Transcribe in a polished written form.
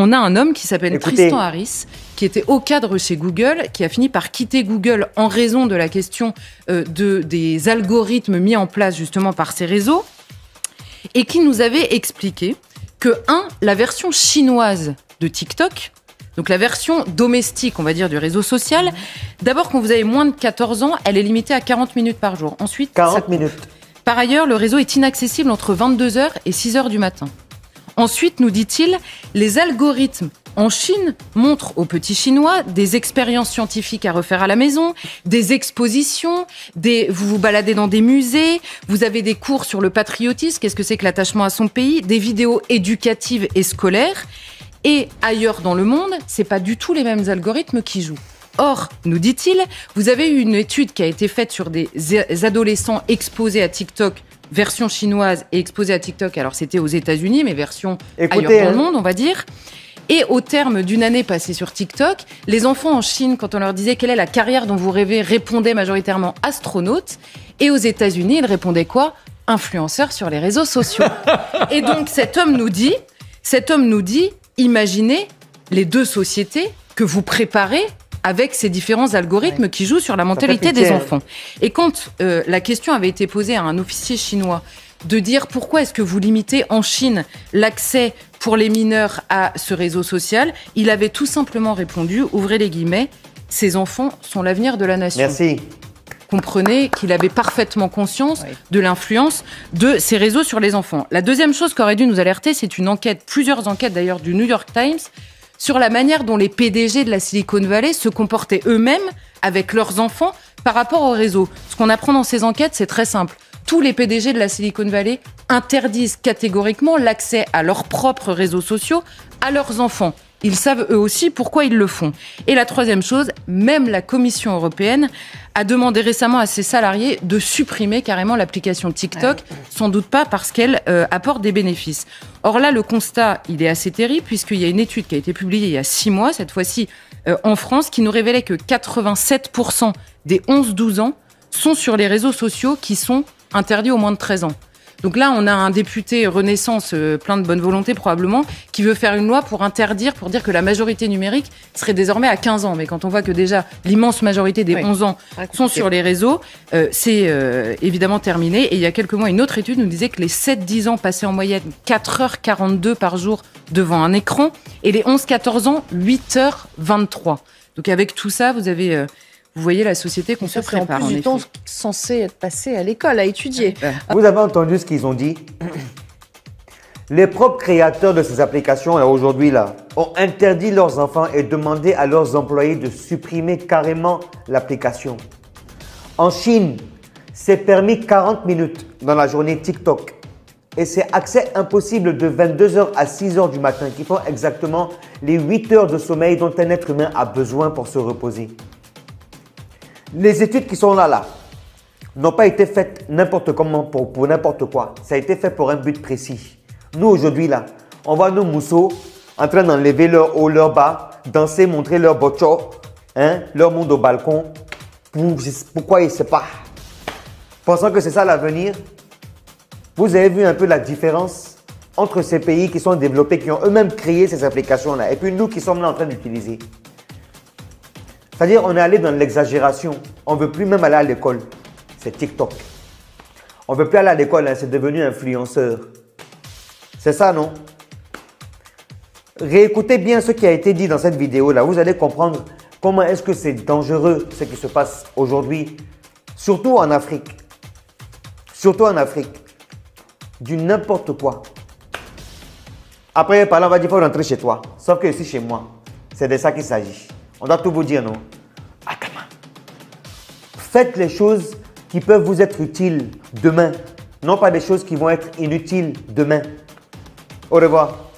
on a un homme qui s'appelle Tristan Harris, qui était au cadre chez Google, qui a fini par quitter Google en raison de la question des algorithmes mis en place justement par ces réseaux, et qui nous avait expliqué que, la version chinoise de TikTok, donc la version domestique, on va dire, du réseau social, d'abord, quand vous avez moins de 14 ans, elle est limitée à 40 minutes par jour. Ensuite, 40 minutes. Par ailleurs, le réseau est inaccessible entre 22h et 6h du matin. Ensuite, nous dit-il, les algorithmes en Chine montrent aux petits Chinois des expériences scientifiques à refaire à la maison, des expositions, vous vous baladez dans des musées, vous avez des cours sur le patriotisme, qu'est-ce que c'est que l'attachement à son pays, des vidéos éducatives et scolaires. Et ailleurs dans le monde, c'est pas du tout les mêmes algorithmes qui jouent. Or, nous dit-il, vous avez eu une étude qui a été faite sur des adolescents exposés à TikTok, version chinoise, et exposés à TikTok, alors c'était aux États-Unis, mais version ailleurs dans le monde, on va dire. Et au terme d'une année passée sur TikTok, les enfants en Chine, quand on leur disait quelle est la carrière dont vous rêvez, répondaient majoritairement astronaute. Et aux États-Unis, ils répondaient quoi? Influenceurs sur les réseaux sociaux. Et donc, cet homme nous dit, imaginez les deux sociétés que vous préparez avec ces différents algorithmes qui jouent sur la mentalité des enfants. Et quand la question avait été posée à un officier chinois de dire pourquoi est-ce que vous limitez en Chine l'accès pour les mineurs à ce réseau social, il avait tout simplement répondu, ouvrez les guillemets, ces enfants sont l'avenir de la nation. Merci. Comprenez qu'il avait parfaitement conscience de l'influence de ces réseaux sur les enfants. La deuxième chose qu'aurait dû nous alerter, c'est une enquête, plusieurs enquêtes d'ailleurs du New York Times, sur la manière dont les PDG de la Silicon Valley se comportaient eux-mêmes avec leurs enfants par rapport au réseau. Ce qu'on apprend dans ces enquêtes, c'est très simple. Tous les PDG de la Silicon Valley interdisent catégoriquement l'accès à leurs propres réseaux sociaux à leurs enfants. Ils savent eux aussi pourquoi ils le font. Et la troisième chose, même la Commission européenne a demandé récemment à ses salariés de supprimer carrément l'application TikTok, sans doute pas parce qu'elle apporte des bénéfices. Or là, le constat, il est assez terrible puisqu'il y a une étude qui a été publiée il y a 6 mois, cette fois-ci en France, qui nous révélait que 87% des 11-12 ans sont sur les réseaux sociaux qui sont interdits aux moins de 13 ans. Donc là, on a un député Renaissance, plein de bonne volonté probablement, qui veut faire une loi pour interdire, pour dire que la majorité numérique serait désormais à 15 ans. Mais quand on voit que déjà l'immense majorité des 11 ans sont sur les réseaux, c'est évidemment terminé. Et il y a quelques mois, une autre étude nous disait que les 7-10 ans passaient en moyenne 4h42 par jour devant un écran et les 11-14 ans, 8h23. Donc avec tout ça, vous voyez la société qu'on se prépare. En plus du temps censé être passé à l'école, à étudier. Vous avez entendu ce qu'ils ont dit? Les propres créateurs de ces applications, aujourd'hui, ont interdit leurs enfants et demandé à leurs employés de supprimer carrément l'application. En Chine, c'est permis 40 minutes dans la journée TikTok. Et c'est accès impossible de 22h à 6h du matin, qui font exactement les 8 heures de sommeil dont un être humain a besoin pour se reposer. Les études qui sont là, n'ont pas été faites n'importe comment pour n'importe quoi. Ça a été fait pour un but précis. Nous, aujourd'hui, on voit nos mousseaux en train d'enlever leur haut, leur bas, danser, montrer leur bocho, leur monde au balcon. Pourquoi ils ne savent pas? Pensant que c'est ça l'avenir. Vous avez vu un peu la différence entre ces pays qui sont développés, qui ont eux-mêmes créé ces applications-là, et puis nous qui sommes là en train d'utiliser. C'est-à-dire, on est allé dans l'exagération. On ne veut plus même aller à l'école. C'est TikTok. On ne veut plus aller à l'école, c'est devenu influenceur. C'est ça, non? Réécoutez bien ce qui a été dit dans cette vidéo-là. Vous allez comprendre comment est-ce que c'est dangereux ce qui se passe aujourd'hui. Surtout en Afrique. Surtout en Afrique. Du n'importe quoi. Après, par là, on va dire qu'il faut rentrer chez toi. Sauf que ici, chez moi, c'est de ça qu'il s'agit. On doit tout vous dire, non? Faites les choses qui peuvent vous être utiles demain. Non pas des choses qui vont être inutiles demain. Au revoir.